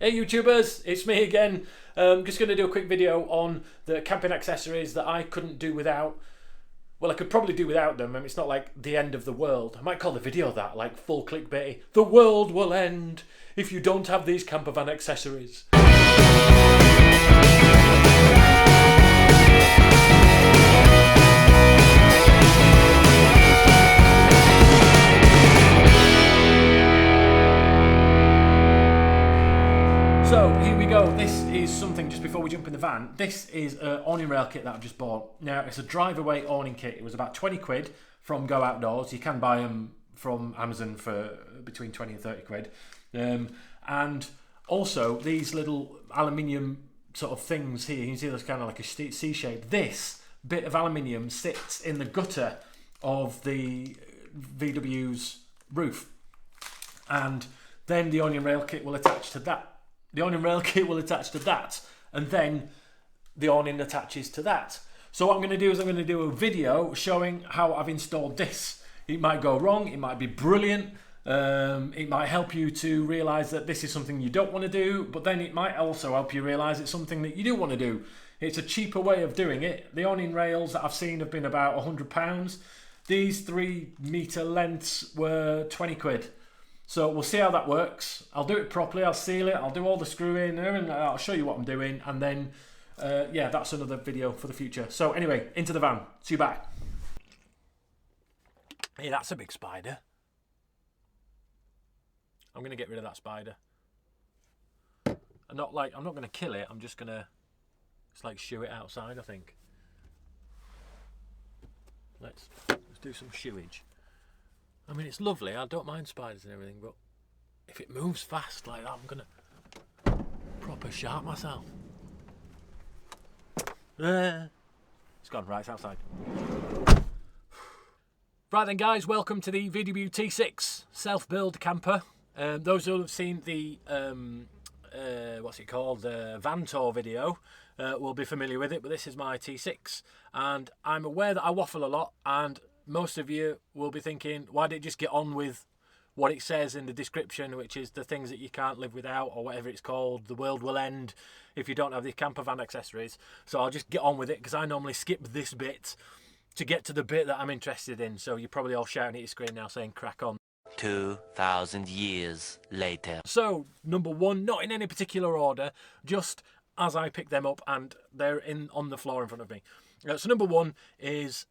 Hey YouTubers, it's me again. Just going to do a quick video on the camping accessories that I couldn't do without. Well, I could probably do without them. I mean, it's not like the end of the world. I might call the video that, like full clickbait. The world will end if you don't have these camper van accessories. So here we go. This is something just before we jump in the van. This is an awning rail kit that I've just bought. Now it's a drive away awning kit. It was about 20 quid from Go Outdoors. You can buy them from Amazon for between 20 and 30 quid. And also these little aluminium sort of things here. You can see there's kind of like a C shape. This bit of aluminium sits in the gutter of the VW's roof. And then the awning rail kit will attach to that. The awning rail kit will attach to that, and then the awning attaches to that. So what I'm going to do is I'm going to do a video showing how I've installed this. It might go wrong, it might be brilliant, it might help you to realise that this is something you don't want to do, but then it might also help you realise it's something that you do want to do. It's a cheaper way of doing it. The awning rails that I've seen have been about £100. These 3 metre lengths were 20 quid. So we'll see how that works. I'll do it properly, I'll seal it, I'll do all the screwing and I'll show you what I'm doing, and then yeah, that's another video for the future. So anyway, into the van. See you back. Hey, that's a big spider. I'm gonna get rid of that spider. I'm not gonna kill it, I'm just gonna shoo it outside, I think. Let's do some shooage. I mean, it's lovely, I don't mind spiders and everything, but if it moves fast like that, I'm gonna proper sharp myself. It's gone, right, it's outside. Right then guys, welcome to the VW T6 self-build camper. Those who have seen the, what's it called, the van tour video will be familiar with it, but this is my T6. And I'm aware that I waffle a lot, and most of you will be thinking, why don't you just get on with what it says in the description, which is the things that you can't live without, or whatever it's called, the world will end if you don't have the camper van accessories. So I'll just get on with it, because I normally skip this bit to get to the bit that I'm interested in. So you're probably all shouting at your screen now saying crack on. 2,000 years later. So number one, not in any particular order, just as I pick them up, and they're on the floor in front of me. So number one is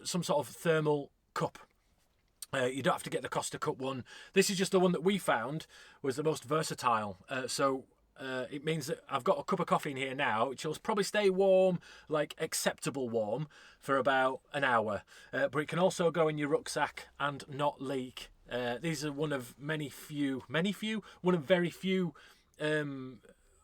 some sort of thermal cup. You don't have to get the Costa Cup one. This is just the one that we found was the most versatile. So it means that I've got a cup of coffee in here now, which will probably stay warm, like acceptable warm, for about an hour. But it can also go in your rucksack and not leak. These are one of very few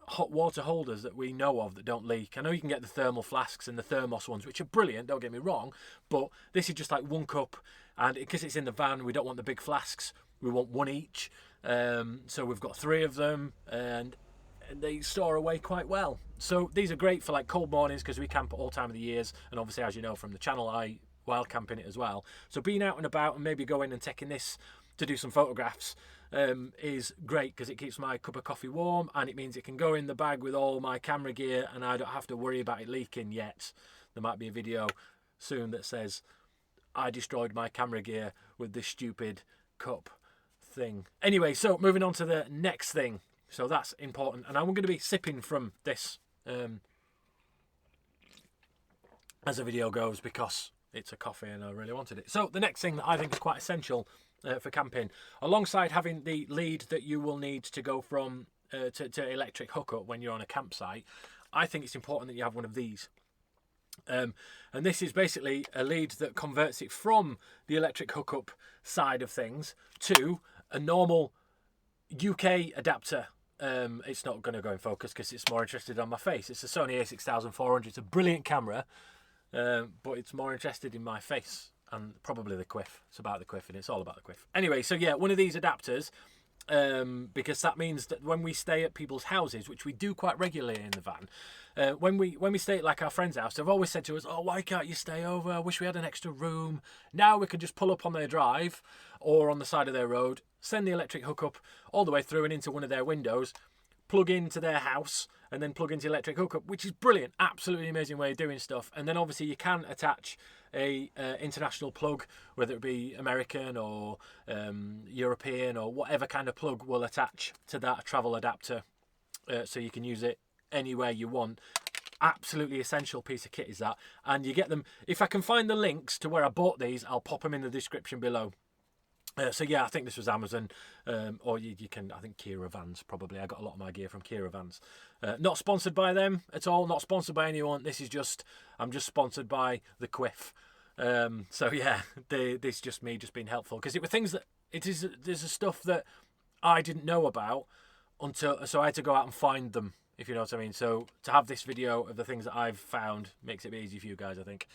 hot water holders that we know of that don't leak. I know you can get the thermal flasks and the thermos ones, which are brilliant, don't get me wrong, but this is just like one cup, and because it's in the van, we don't want the big flasks, we want one each. So we've got 3 of them, and they store away quite well. So these are great for like cold mornings, because we camp at all time of the years, and obviously, as you know from the channel, I wild camp in it as well. So being out and about and maybe going and taking this to do some photographs is great, because it keeps my cup of coffee warm, and it means it can go in the bag with all my camera gear, and I don't have to worry about it leaking yet. There might be a video soon that says I destroyed my camera gear with this stupid cup thing. Anyway, so moving on to the next thing. So that's important, and I'm going to be sipping from this as the video goes, because it's a coffee and I really wanted it. So the next thing that I think is quite essential for camping, alongside having the lead that you will need to go from to electric hookup when you're on a campsite, I think it's important that you have one of these. And this is basically a lead that converts it from the electric hookup side of things to a normal UK adapter. It's not going to go in focus because it's more interested on my face. It's a Sony a6400. It's a brilliant camera, but it's more interested in my face. And probably the quiff. It's about the quiff, and it's all about the quiff. Anyway, so yeah, one of these adapters, because that means that when we stay at people's houses, which we do quite regularly in the van, when we stay at like our friend's house, they've always said to us, oh, why can't you stay over? I wish we had an extra room. Now we can just pull up on their drive or on the side of their road, send the electric hookup all the way through and into one of their windows, plug into their house and then plug into electric hookup, which is brilliant. Absolutely amazing way of doing stuff. And then obviously you can attach a international plug, whether it be American or European or whatever kind of plug will attach to that travel adapter, so you can use it anywhere you want. Absolutely essential piece of kit is that. And you get them, if I can find the links to where I bought these, I'll pop them in the description below. So yeah, I think this was Amazon, or you can, I think Kira Vans probably. I got a lot of my gear from Kira Vans. Not sponsored by them at all, not sponsored by anyone. This is just, I'm just sponsored by the Quiff. So yeah, this is just me just being helpful, because it were things that, there's a stuff that I didn't know about until, so I had to go out and find them, if you know what I mean. So to have this video of the things that I've found makes it easy for you guys, I think.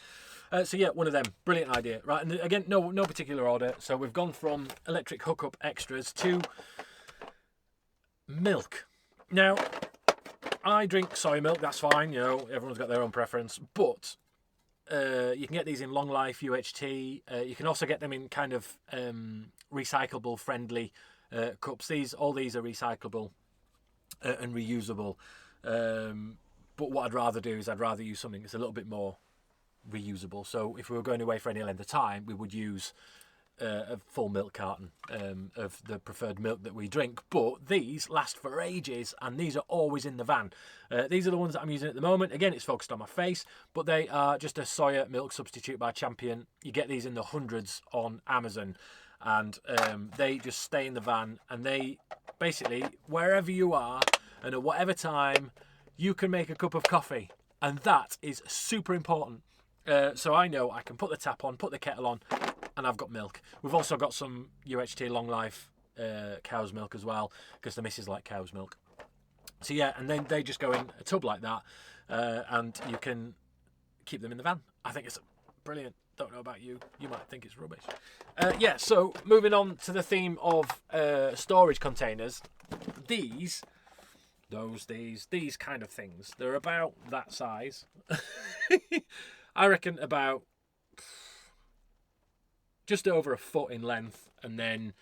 So yeah, one of them. Brilliant idea. Right, and again, no particular order. So we've gone from electric hookup extras to milk. Now, I drink soy milk, that's fine, you know, everyone's got their own preference. But you can get these in long life UHT. You can also get them in kind of recyclable friendly cups. All these are recyclable and reusable. But what I'd rather do is I'd rather use something that's a little bit more reusable. So if we were going away for any length of time, we would use a full milk carton of the preferred milk that we drink. But these last for ages, and these are always in the van. These are the ones that I'm using at the moment. Again, it's focused on my face, but they are just a soya milk substitute by Champion. You get these in the hundreds on Amazon, and they just stay in the van, and they basically, wherever you are and at whatever time, you can make a cup of coffee, and that is super important. So I know I can put the tap on, put the kettle on, and I've got milk. We've also got some UHT long life cow's milk as well, because the missus like cow's milk. So yeah, and then they just go in a tub like that, and you can keep them in the van. I think it's brilliant. Don't know about you. You might think it's rubbish. Yeah, so moving on to the theme of storage containers. These kind of things, they're about that size. I reckon about just over a foot in length, and then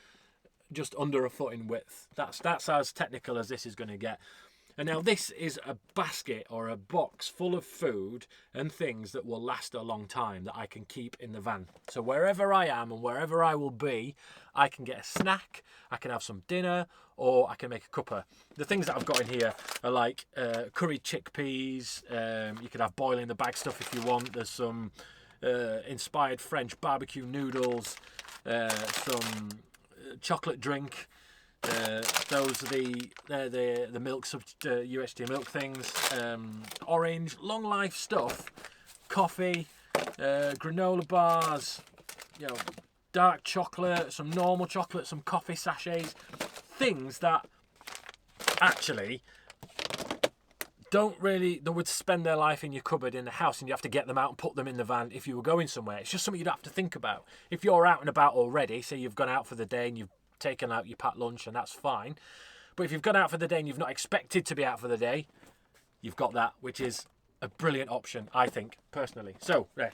just under a foot in width. That's as technical as this is going to get. And now this is a basket or a box full of food and things that will last a long time that I can keep in the van. So wherever I am and wherever I will be, I can get a snack, I can have some dinner, or I can make a cuppa. The things that I've got in here are like curried chickpeas. You could have boil in the bag stuff if you want. There's some inspired French barbecue noodles, some chocolate drink. Those are the milk UHT milk things. Orange, long life stuff, coffee, granola bars, you know, dark chocolate, some normal chocolate, some coffee sachets, things that actually they would spend their life in your cupboard in the house, and you have to get them out and put them in the van if you were going somewhere. It's just something you'd have to think about. If you're out and about already, say you've gone out for the day and you've taken out your packed lunch, and that's fine. But if you've gone out for the day and you've not expected to be out for the day, you've got that, which is a brilliant option, I think, personally. So, yeah,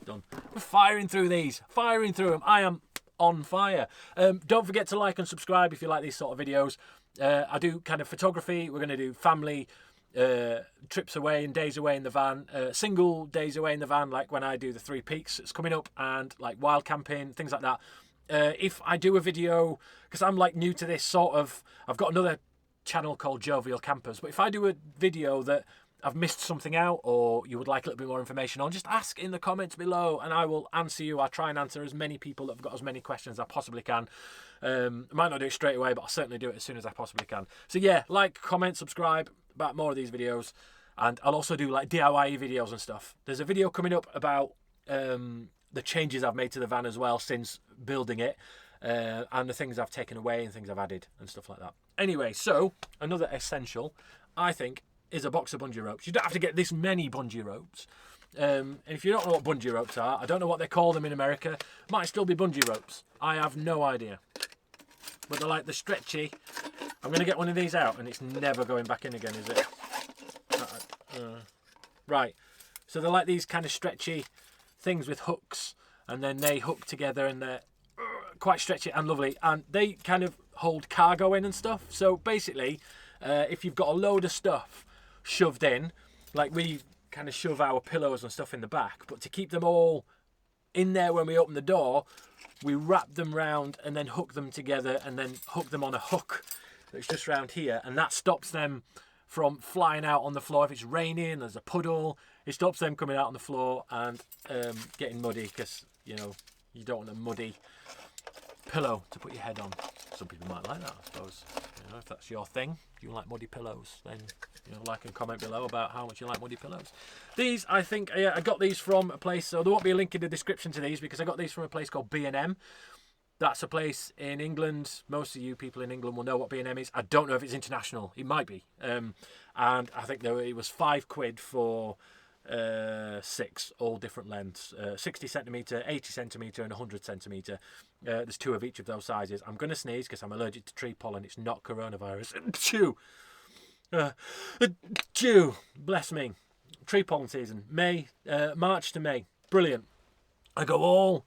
done. We're firing through these, firing through them. I am on fire. Don't forget to like and subscribe if you like these sort of videos. I do kind of photography. We're going to do family trips away and days away in the van, single days away in the van, like when I do the 3 Peaks, it's coming up, and like wild camping, things like that. If I do a video, because I'm like new to this sort of, I've got another channel called Jovial Campers, but if I do a video that I've missed something out, or you would like a little bit more information on, just ask in the comments below and I will answer you. I'll try and answer as many people that have got as many questions as I possibly can. I might not do it straight away, but I'll certainly do it as soon as I possibly can. So yeah, like, comment, subscribe about more of these videos, and I'll also do like DIY videos and stuff. There's a video coming up about the changes I've made to the van as well since building it, and the things I've taken away and things I've added and stuff like that. Anyway, so another essential, I think, is a box of bungee ropes. You don't have to get this many bungee ropes. And if you don't know what bungee ropes are, I don't know what they call them in America. Might still be bungee ropes. I have no idea. But they're like the stretchy. I'm going to get one of these out, and it's never going back in again, is it? Right. So they're like these kind of stretchy things with hooks, and then they hook together, and they're quite stretchy and lovely, and they kind of hold cargo in and stuff. So basically, If you've got a load of stuff shoved in, like we kind of shove our pillows and stuff in the back, but to keep them all in there when we open the door, we wrap them round and then hook them together and then hook them on a hook that's just round here, and that stops them from flying out on the floor. If it's raining, there's a puddle, it stops them coming out on the floor and getting muddy, because you know you don't want a muddy pillow to put your head on. Some people might like that, I suppose. You know, if that's your thing, if you like muddy pillows, then you know, like and comment below about how much you like muddy pillows. These, I think, I got these from a place, so there won't be a link in the description to these, because I got these from a place called B&M. That's a place in England. Most of you people in England will know what B&M is. I don't know if it's international. It might be. And I think it was £5 for 6, all different lengths. 60 centimetre, 80 centimetre and 100 centimetre. There's 2 of each of those sizes. I'm going to sneeze because I'm allergic to tree pollen. It's not coronavirus. Chew. Chew. Bless me. Tree pollen season. March to May. Brilliant. I go all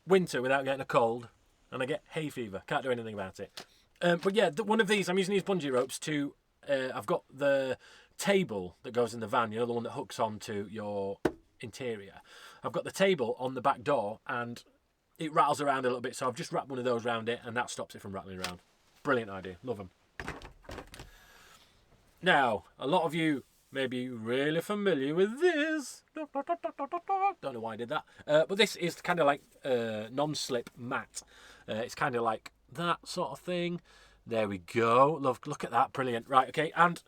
winter without getting a cold. And I get hay fever. Can't do anything about it. But yeah, one of these, I'm using these bungee ropes to... I've got the table that goes in the van, you know, the one that hooks onto your interior. I've got the table on the back door and it rattles around a little bit, so I've just wrapped one of those around it and that stops it from rattling around. Brilliant idea. Love them. Now, a lot of you may be really familiar with this. Don't know why I did that. But this is kind of like non-slip mat. It's kind of like that sort of thing. There we go. Look at that. Brilliant. Right, okay. And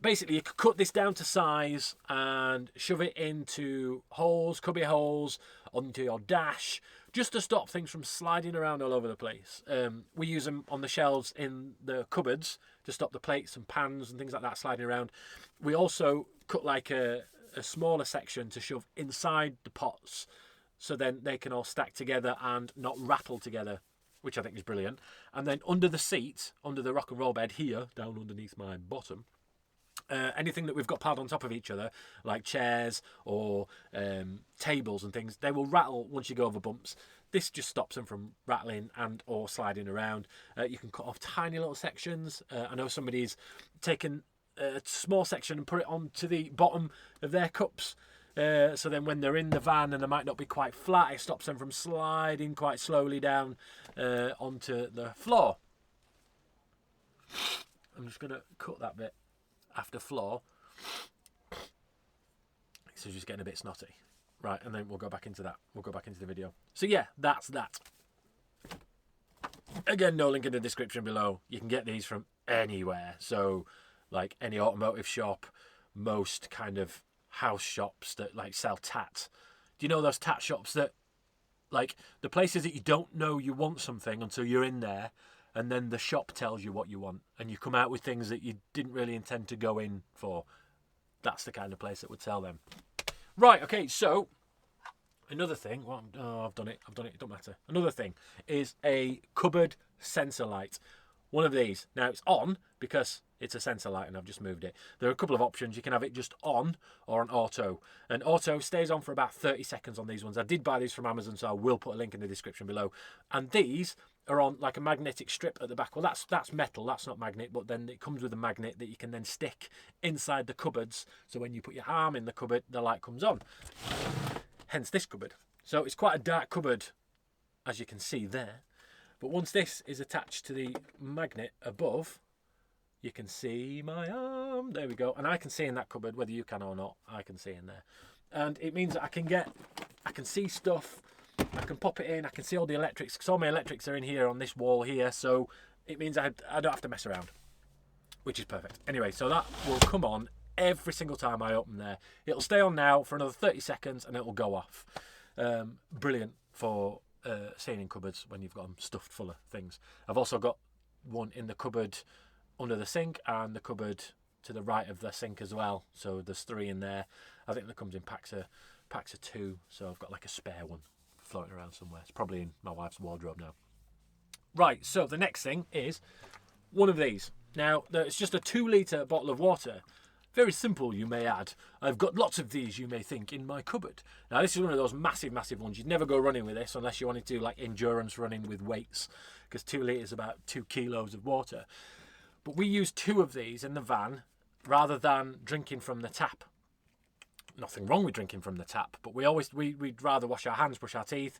basically you could cut this down to size and shove it into holes, cubby holes, onto your dash, just to stop things from sliding around all over the place. We use them on the shelves in the cupboards to stop the plates and pans and things like that sliding around. We also cut like a smaller section to shove inside the pots, so then they can all stack together and not rattle together, which I think is brilliant. And then under the seat, under the rock and roll bed here, down underneath my bottom, anything that we've got piled on top of each other, like chairs or tables and things, they will rattle once you go over bumps. This just stops them from rattling and or sliding around. You can cut off tiny little sections. I know somebody's taken a small section and put it onto the bottom of their cups. So then when they're in the van and they might not be quite flat, it stops them from sliding quite slowly down onto the floor. I'm just going to cut that bit after floor. So just getting a bit snotty. Right, and then we'll go back into that. We'll go back into the video. So yeah, that's that. Again, no link in the description below. You can get these from anywhere. So like any automotive shop, most kind of house shops that like sell tat. Do you know those tat shops that like the places that you don't know you want something until you're in there, and then the shop tells you what you want and you come out with things that you didn't really intend to go in for? That's the kind of place that would sell them. Right, okay, so another thing, well, I've done it, it don't matter. Another thing is a cupboard sensor light. One of these. Now it's on because it's a sensor light and I've just moved it. There are a couple of options. You can have it just on or on auto. And auto stays on for about 30 seconds on these ones. I did buy these from Amazon, so I will put a link in the description below. And these are on like a magnetic strip at the back. Well, that's metal, that's not magnet, but then it comes with a magnet that you can then stick inside the cupboards. So when you put your arm in the cupboard, the light comes on. Hence this cupboard. So it's quite a dark cupboard, as you can see there. But once this is attached to the magnet above, you can see my arm. There we go. And I can see in that cupboard, whether you can or not, I can see in there. And it means that I can see stuff, I can pop it in, I can see all the electrics, because all my electrics are in here on this wall here. So it means I don't have to mess around, which is perfect. Anyway, so that will come on every single time I open there. It'll stay on now for another 30 seconds and it'll go off. Brilliant for seeing in cupboards when you've got them stuffed full of things. I've also got one in the cupboard under the sink and the cupboard to the right of the sink as well. So there's 3 in there. I think that comes in packs of 2. So I've got like a spare one floating around somewhere. It's probably in my wife's wardrobe now. Right, so the next thing is one of these. Now, it's just a 2-litre bottle of water. Very simple, you may add. I've got lots of these, you may think, in my cupboard. Now, this is one of those massive, massive ones. You'd never go running with this unless you wanted to do like endurance running with weights, because 2 litres is about 2 kilos of water. But we use 2 of these in the van rather than drinking from the tap. Nothing wrong with drinking from the tap, but we'd rather wash our hands, brush our teeth,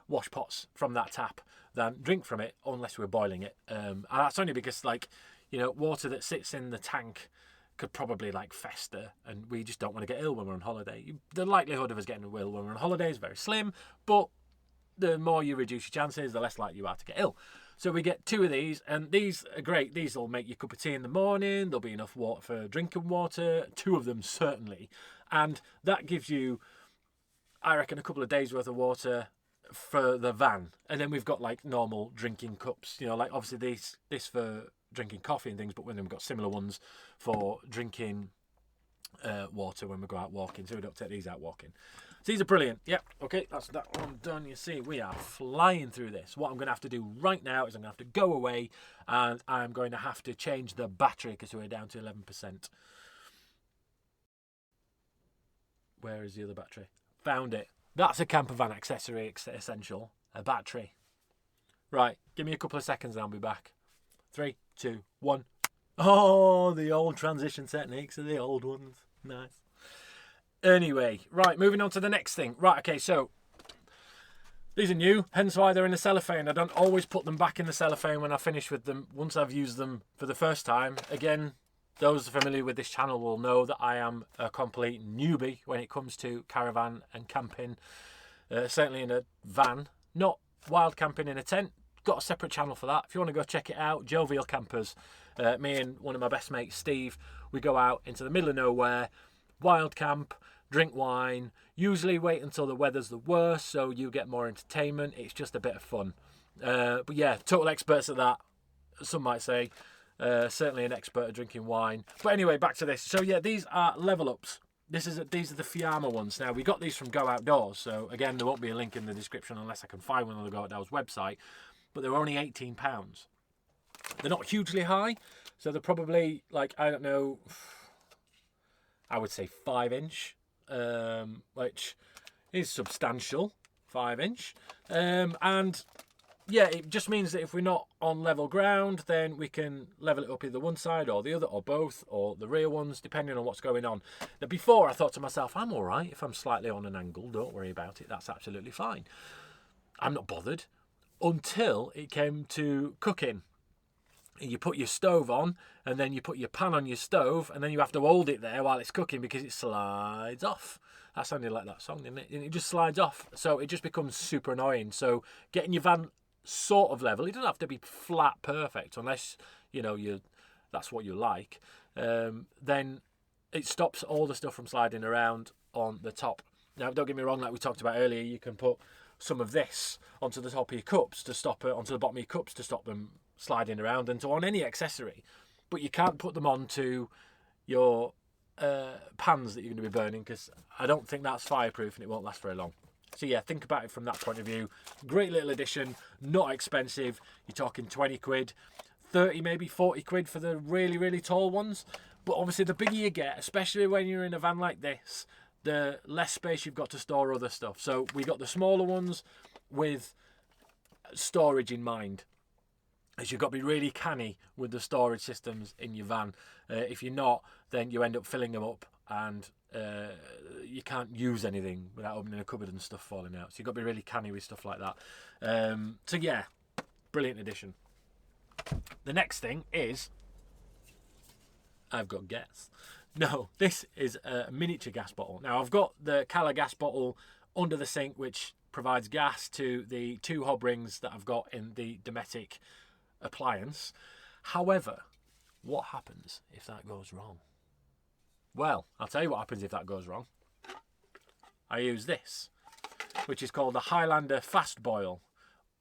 wash pots from that tap than drink from it unless we're boiling it. And that's only because, like, you know, water that sits in the tank could probably like fester, and we just don't want to get ill when we're on holiday. The likelihood of us getting ill when we're on holiday is very slim, but the more you reduce your chances, the less likely you are to get ill. So we get 2 of these, and these are great. These will make your cup of tea in the morning. There'll be enough water for drinking water, 2 of them certainly. And that gives you, I reckon, a couple of days worth of water for the van. And then we've got like normal drinking cups, you know, like obviously this for drinking coffee and things, but then we've got similar ones for drinking water when we go out walking, so we don't take these out walking. So these are brilliant. Yep, okay, that's that one done. You see, we are flying through this. What I'm going to have to do right now is I'm going to have to go away, and I'm going to have to change the battery because we're down to 11%. Where is the other battery? Found it. That's a camper van accessory essential, a battery. Right, give me a couple of seconds and I'll be back. 3, 2, 1. Oh, the old transition techniques are the old ones. Nice. Anyway, right, moving on to the next thing. Right, okay, so these are new, hence why they're in the cellophane. I don't always put them back in the cellophane when I finish with them, once I've used them for the first time. Again, those familiar with this channel will know that I am a complete newbie when it comes to caravan and camping. Certainly in a van, not wild camping in a tent. Got a separate channel for that. If you want to go check it out, Jovial Campers. Me and one of my best mates, Steve, we go out into the middle of nowhere, wild camp, drink wine, usually wait until the weather's the worst so you get more entertainment. It's just a bit of fun. But yeah, total experts at that, some might say. Certainly an expert at drinking wine. But anyway, back to this. So yeah, these are level ups. These are the Fiamma ones. Now, we got these from Go Outdoors, so again, there won't be a link in the description unless I can find one on the Go Outdoors website. But they're only £18. They're not hugely high, so they're probably like, I don't know, I would say 5-inch, which is substantial, 5-inch. And yeah, it just means that if we're not on level ground, then we can level it up either one side or the other, or both, or the rear ones, depending on what's going on. Now, before, I thought to myself, I'm all right if I'm slightly on an angle, don't worry about it, that's absolutely fine. I'm not bothered. Until it came to cooking. You put your stove on, and then you put your pan on your stove, and then you have to hold it there while it's cooking because it slides off. That sounded like that song, didn't it? And it just slides off, so it just becomes super annoying. So getting your van sort of level, it doesn't have to be flat perfect unless, you know, that's what you like. Then it stops all the stuff from sliding around on the top. Now, don't get me wrong, like we talked about earlier, you can put some of this onto the top of your cups to stop it, onto the bottom of your cups to stop them sliding around, and on any accessory. But you can't put them onto your pans that you're going to be burning, because I don't think that's fireproof and it won't last very long. So yeah, think about it from that point of view. Great little addition, not expensive. You're talking 20 quid, 30 maybe 40 quid for the really, really tall ones. But obviously the bigger you get, especially when you're in a van like this, the less space you've got to store other stuff. So we got the smaller ones with storage in mind, as you've got to be really canny with the storage systems in your van. If you're not, then you end up filling them up, and you can't use anything without opening a cupboard and stuff falling out. So you've got to be really canny with stuff like that. So yeah, brilliant addition. The next thing is, I've got gas. No, this is a miniature gas bottle. Now, I've got the Cala gas bottle under the sink, which provides gas to the 2 hob rings that I've got in the Dometic appliance. However, what happens if that goes wrong? Well, I'll tell you what happens if that goes wrong. I use this, which is called the Highlander Fast Boil.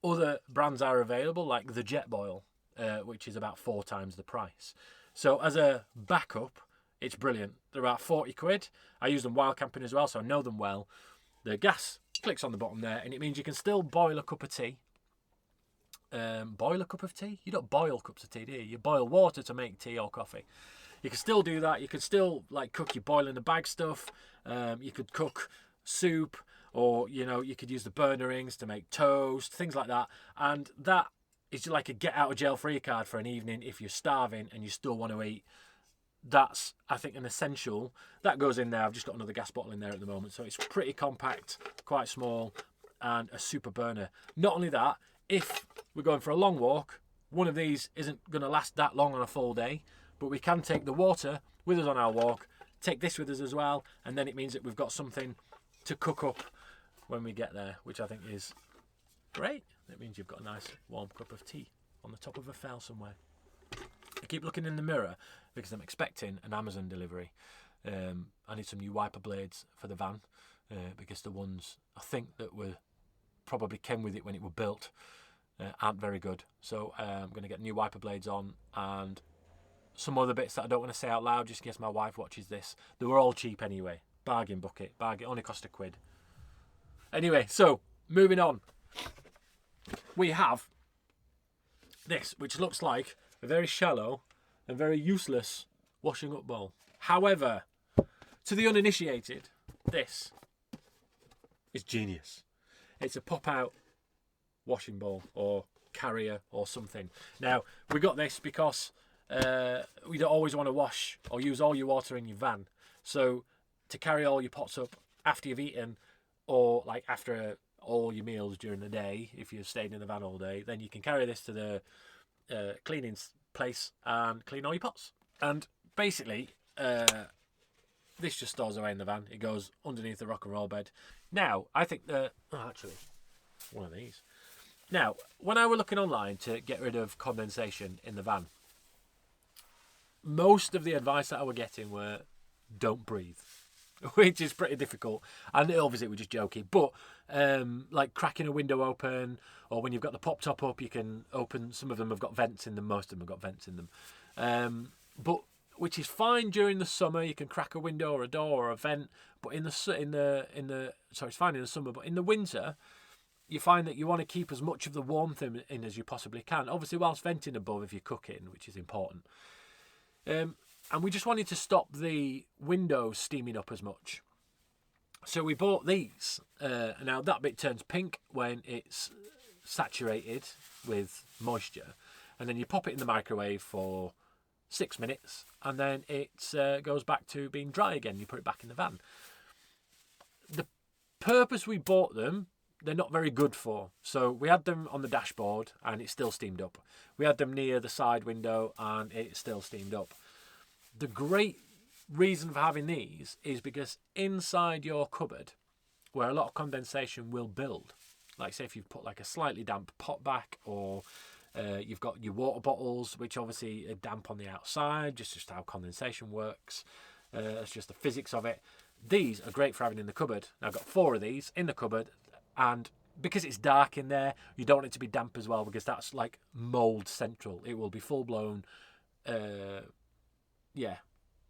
Other brands are available, like the Jet Boil, which is about 4 times the price. So as a backup, it's brilliant. They're about 40 quid. I use them while camping as well, so I know them well. The gas clicks on the bottom there, and it means you can still boil a cup of tea. Boil a cup of tea? You don't boil cups of tea, do you? You boil water to make tea or coffee. You can still do that. You can still like cook your boil in the bag stuff. You could cook soup, or you know, you could use the burner rings to make toast, things like that. And that it's like a get out of jail free card for an evening if you're starving and you still want to eat. That's, I think, an essential. That goes in there. I've just got another gas bottle in there at the moment. So it's pretty compact, quite small, and a super burner. Not only that, if we're going for a long walk, one of these isn't going to last that long on a full day, but we can take the water with us on our walk, take this with us as well, and then it means that we've got something to cook up when we get there, which I think is great. It means you've got a nice warm cup of tea on the top of a fell somewhere. I keep looking in the mirror because I'm expecting an Amazon delivery. I need some new wiper blades for the van because the ones I think that were probably came with it when it were built aren't very good. So I'm going to get new wiper blades on and some other bits that I don't want to say out loud just in case my wife watches this. They were all cheap anyway. Bargain bucket. Bargain. Only cost £1. Anyway, so moving on. We have this, which looks like a very shallow and very useless washing up bowl. However, to the uninitiated, this is genius. It's a pop-out washing bowl or carrier or something. Now, we got this because we don't always want to wash or use all your water in your van. So to carry all your pots up after you've eaten or like after all your meals during the day, if you've stayed in the van all day, then you can carry this to the cleaning place and clean all your pots. And basically, this just stores away in the van. It goes underneath the rock and roll bed. Now, I think actually, one of these. Now, when I were looking online to get rid of condensation in the van, most of the advice that I were getting were don't breathe, which is pretty difficult. And obviously we're just joking, but like cracking a window open, or when you've got the pop top up, you can open. Some of them have got vents in them. Most of them have got vents in them. But which is fine during the summer. You can crack a window or a door or a vent. But it's fine in the summer. But in the winter, you find that you want to keep as much of the warmth in as you possibly can. Obviously, whilst venting above if you're cooking, which is important. And we just wanted to stop the windows steaming up as much. So we bought these. Now that bit turns pink when it's saturated with moisture. And then you pop it in the microwave for 6 minutes. And then it goes back to being dry again. You put it back in the van. The purpose we bought them, they're not very good for. So we had them on the dashboard and it still steamed up. We had them near the side window and it still steamed up. The great reason for having these is because inside your cupboard, where a lot of condensation will build, like say if you've put like a slightly damp pot back, or you've got your water bottles, which obviously are damp on the outside, just how condensation works. It's just the physics of it. These are great for having in the cupboard. Now, I've got 4 of these in the cupboard, and because it's dark in there, you don't want it to be damp as well, because that's like mould central. It will be full-blown,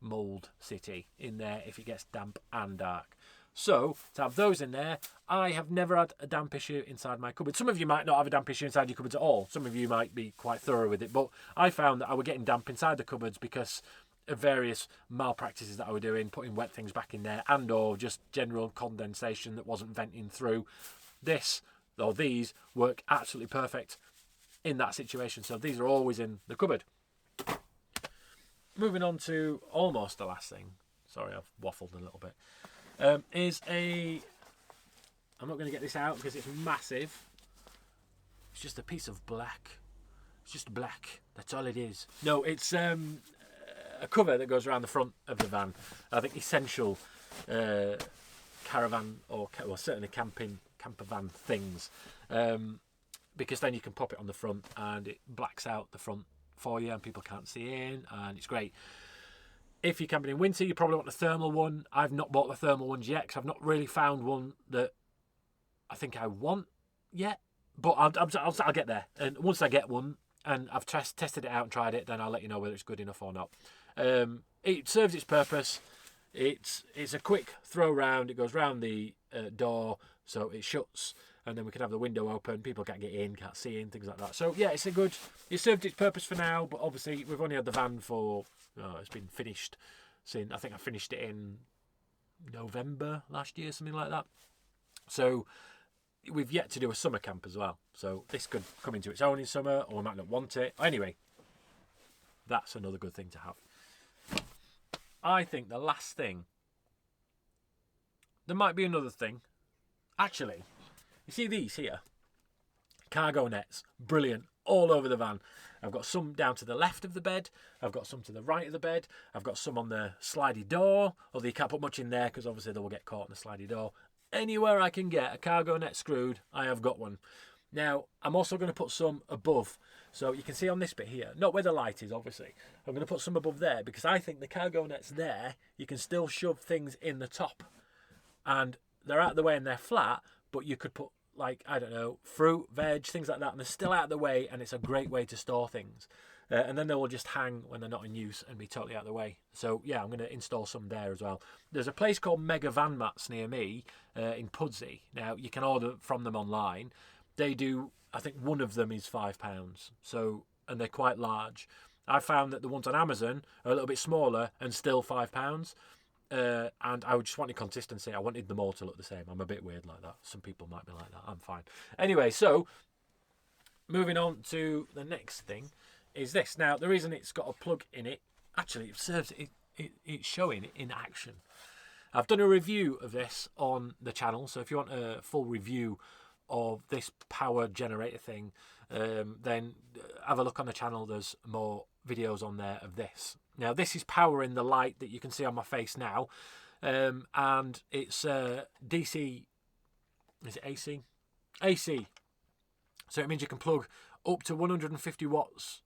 mould city in there if it gets damp and dark. So, to have those in there, I have never had a damp issue inside my cupboard. Some of you might not have a damp issue inside your cupboards at all. Some of you might be quite thorough with it. But I found that I were getting damp inside the cupboards because of various malpractices that I were doing, putting wet things back in there, and or just general condensation that wasn't venting through. These work absolutely perfect in that situation. So these are always in the cupboard. Moving on to almost the last thing. Sorry, I've waffled a little bit. I'm not going to get this out because it's massive. It's just a piece of black. It's just black. That's all it is. No, it's a cover that goes around the front of the van. I think essential caravan or certainly camper van things, because then you can pop it on the front and it blacks out the front for you and people can't see in, and it's great. If you're camping in winter, you probably want a thermal one. I've not bought the thermal ones yet because I've not really found one that I think I want yet. But I'll get there. And once I get one and I've tested it out and tried it, then I'll let you know whether it's good enough or not. It serves its purpose. It's a quick throw round. It goes round the door, so it shuts, and then we can have the window open. People can't get in, can't see in, things like that. So yeah, it served its purpose for now. But obviously, we've only had the van for. It's been finished since, I think I finished it in November last year, something like that. So, we've yet to do a summer camp as well. So this could come into its own in summer, or we might not want it. Anyway, that's another good thing to have. I think the last thing, there might be another thing. Actually, you see these here? Cargo nets, brilliant, all over the van. I've got some down to the left of the bed. I've got some to the right of the bed. I've got some on the slidey door, although you can't put much in there because obviously they will get caught in the slidey door. Anywhere I can get a cargo net screwed, I have got one. Now, I'm also going to put some above. So you can see on this bit here, not where the light is, obviously. I'm going to put some above there because I think the cargo net's there. You can still shove things in the top. And they're out of the way and they're flat, but you could put, like, I don't know, fruit, veg, things like that, and they're still out of the way, and it's a great way to store things. And then they will just hang when they're not in use and be totally out of the way. So, yeah, I'm going to install some there as well. There's a place called Mega Van Mats near me in Pudsey. Now, you can order from them online. They do, I think one of them is £5. So, and they're quite large. I found that the ones on Amazon are a little bit smaller and still £5. And I just wanted consistency. I wanted them all to look the same. I'm a bit weird like that. Some people might be like that. I'm fine. Anyway, so moving on to the next thing is this. Now, the reason it's got a plug in it, actually, it serves it's showing it in action. I've done a review of this on the channel, so if you want a full review of this power generator thing, then have a look on the channel. There's more videos on there of this. Now, this is powering the light that you can see on my face now, and it's DC. Is it AC? AC. So it means you can plug up to 150 watts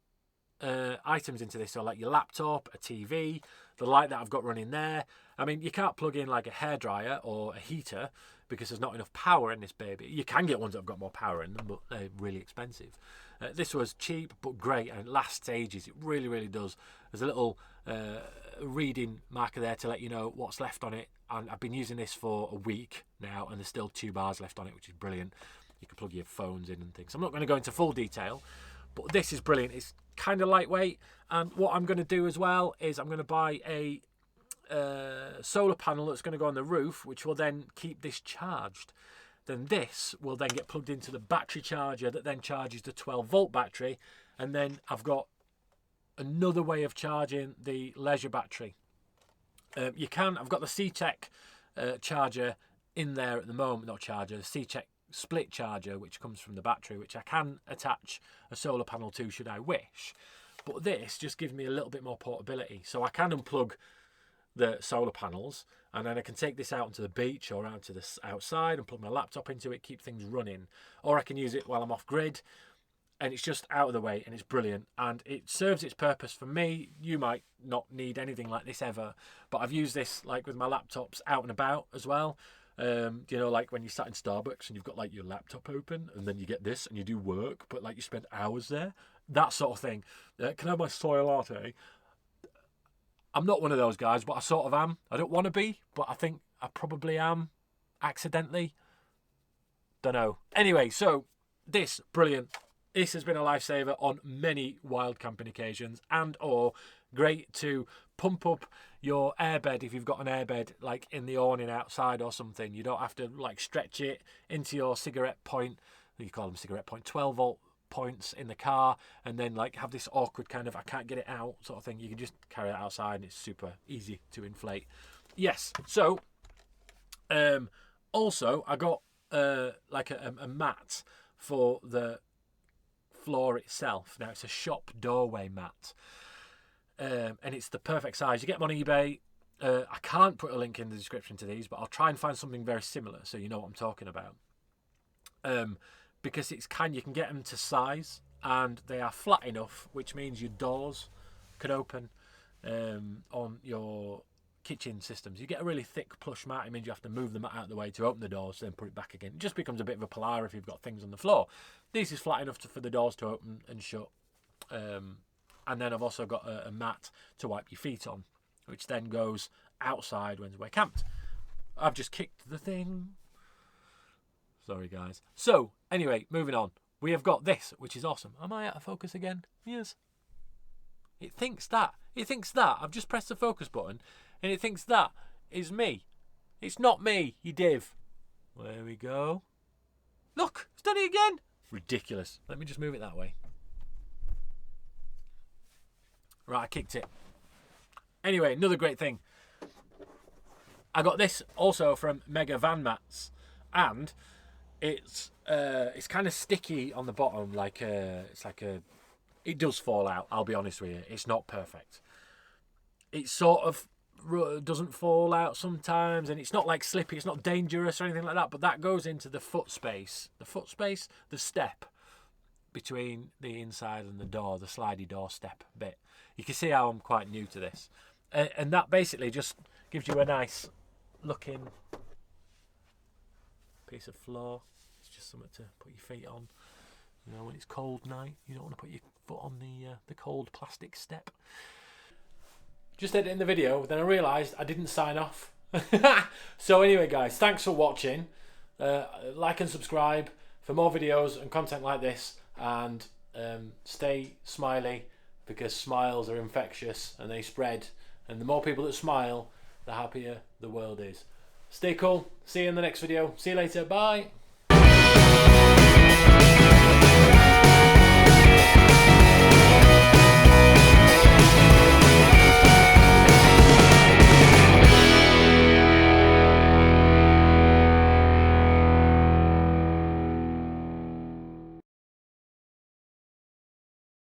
items into this, so like your laptop, a TV, the light that I've got running there. I mean, you can't plug in like a hairdryer or a heater because there's not enough power in this baby. You can get ones that have got more power in them, but they're really expensive. This was cheap but great, and it lasts ages. It really, really does. There's a little reading marker there to let you know what's left on it, and I've been using this for a week now, and there's still 2 bars left on it, which is brilliant. You can plug your phones in and things. I'm not going to go into full detail, but this is brilliant. It's kind of lightweight, and what I'm going to do as well is I'm going to buy a solar panel that's going to go on the roof, which will then keep this charged. Then this will then get plugged into the battery charger that then charges the 12-volt battery, and then I've got another way of charging the leisure battery. I've got the C-Tech charger in there at the moment, not charger, the C-Tech split charger, which comes from the battery, which I can attach a solar panel to should I wish. But this just gives me a little bit more portability, so I can unplug the solar panels, and then I can take this out onto the beach or out to the outside and plug my laptop into it, keep things running, or I can use it while I'm off grid, and it's just out of the way, and it's brilliant, and it serves its purpose for me. You might not need anything like this ever, but I've used this like with my laptops out and about as well. You know, like when you sat in Starbucks and you've got like your laptop open, and then you get this and you do work, but like you spend hours there, that sort of thing. Can I have my soy latte? I'm not one of those guys, but I sort of am. I don't want to be, but I think I probably am accidentally. Don't know. Anyway, so this, brilliant. This has been a lifesaver on many wild camping occasions, and or great to pump up your airbed if you've got an airbed like in the awning outside or something. You don't have to like stretch it into your cigarette point. You call them cigarette point, 12-volt points in the car, and then like have this awkward kind of I can't get it out sort of thing. You can just carry it outside, and it's super easy to inflate. Yes. So also I got like a mat for the floor itself. Now it's a shop doorway mat, and it's the perfect size. You get them on eBay. I can't put a link in the description to these, but I'll try and find something very similar so you know what I'm talking about. Because you can get them to size, and they are flat enough, which means your doors can open on your kitchen systems. You get a really thick plush mat, it means you have to move the mat out of the way to open the doors, then put it back again. It just becomes a bit of a palaver if you've got things on the floor. This is flat enough for the doors to open and shut. And then I've also got a mat to wipe your feet on, which then goes outside when we're camped. I've just kicked the thing. Sorry, guys. So, anyway, moving on. We have got this, which is awesome. Am I out of focus again? Yes. It thinks that. It thinks that. I've just pressed the focus button, and it thinks that is me. It's not me, you div. There we go. Look, it's done it again. Ridiculous. Let me just move it that way. Right, I kicked it. Anyway, another great thing. I got this also from Mega Van Mats, and it's kind of sticky on the bottom, like it does fall out. I'll be honest with you, it's not perfect. It sort of doesn't fall out sometimes, and it's not like slippy. It's not dangerous or anything like that. But that goes into the foot space, the step between the inside and the door, the slidey door step bit. You can see how I'm quite new to this, and that basically just gives you a nice looking piece of floor. It's just something to put your feet on. You know, when it's cold night, you don't want to put your foot on the cold plastic step. Just editing the video, then I realised I didn't sign off. So anyway, guys, thanks for watching. Like and subscribe for more videos and content like this, and stay smiley, because smiles are infectious and they spread, and the more people that smile, the happier the world is. Stay cool. See you in the next video. See you later. Bye.